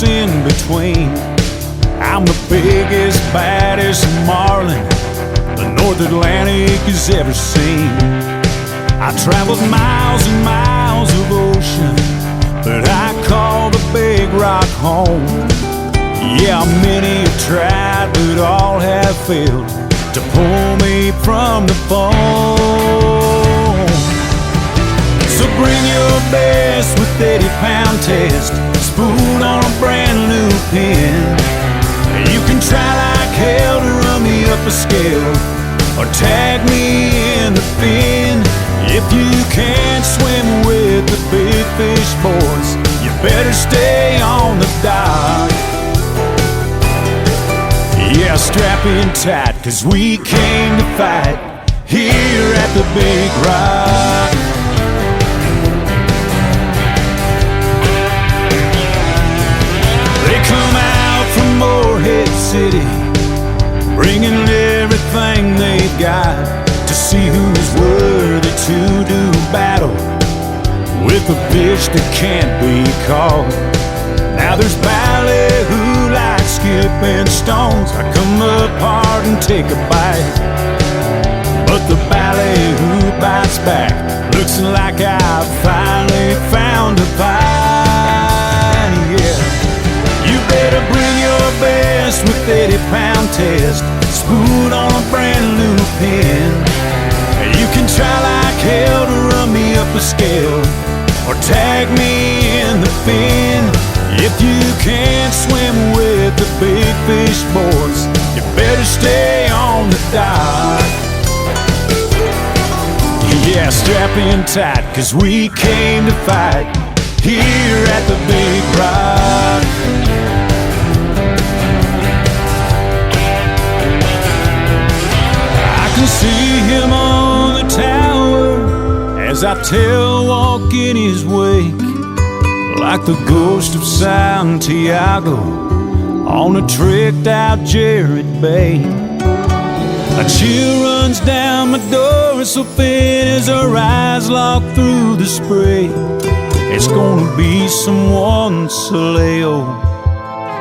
lakes in between. I'm the biggest, baddest marlin the North Atlantic has ever seen. I traveled miles and miles of ocean, but I call the big rock home. Yeah, many have tried, but all have failed to pull me from the foam. So bring your best with 80-pound test, spoon on a brand new pin. You can try like hell to run me up a scale, or tag me in the fin. If you can't swim with the big fish, boys, you better stay on the dock. Yeah, strap in tight, 'cause we came to fight here at the Big Rock. They come out from Morehead City, bringing everything they've got to see who's worthy to do battle with a fish that can't be caught. Now there's ballyhoo like skipping stones. I come up hard and take a bite, but the ballyhoo bites back. Looks like I've finally found a fight. Yeah, you better bring your best with 80-pound test, spoon on a brand new pin. You can try like hell to run me up a scale, or tag me in the fin. If you can't swim with the big fish, boys, you better stay on the dock. Yeah, strap in tight, 'cause we came to fight here at the Big Rock. I can see him on the tower as I tail walk in his wake, like the ghost of Santiago on a tricked out Jared Bay. A chill runs down my door so thin as our eyes lock through the spray. It's gonna be someone's Saleo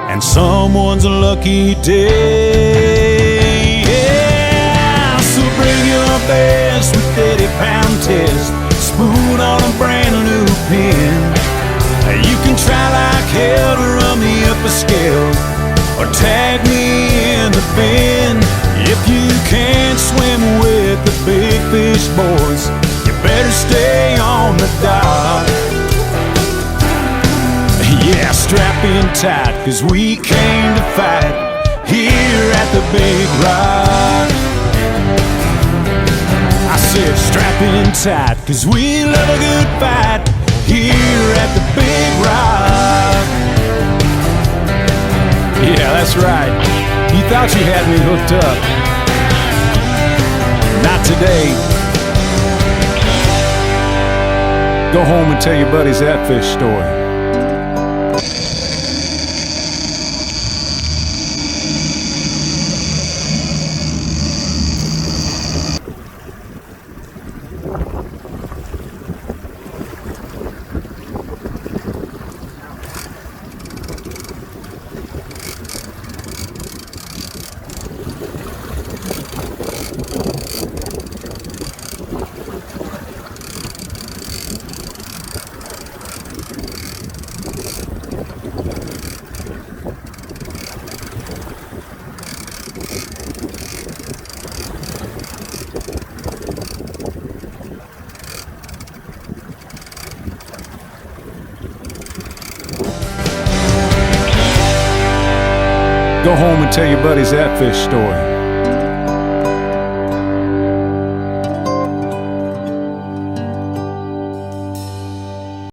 and someone's lucky day. Yeah, so bring your best with 80-pound test, spoon on a brand new pin. You can try like hell to run me up a scale, or tag me in the fin. If you can't swim with the big fish, boys, you better stay on the dock. Yeah, strap in tight, 'cause we came to fight here at the Big Rock. I said strap in tight, 'cause we love a good fight here at the Big Rock. Yeah, that's right. You thought you had me hooked up. Not today. Go home and tell your buddies that fish story. Go home and tell your buddies that fish story.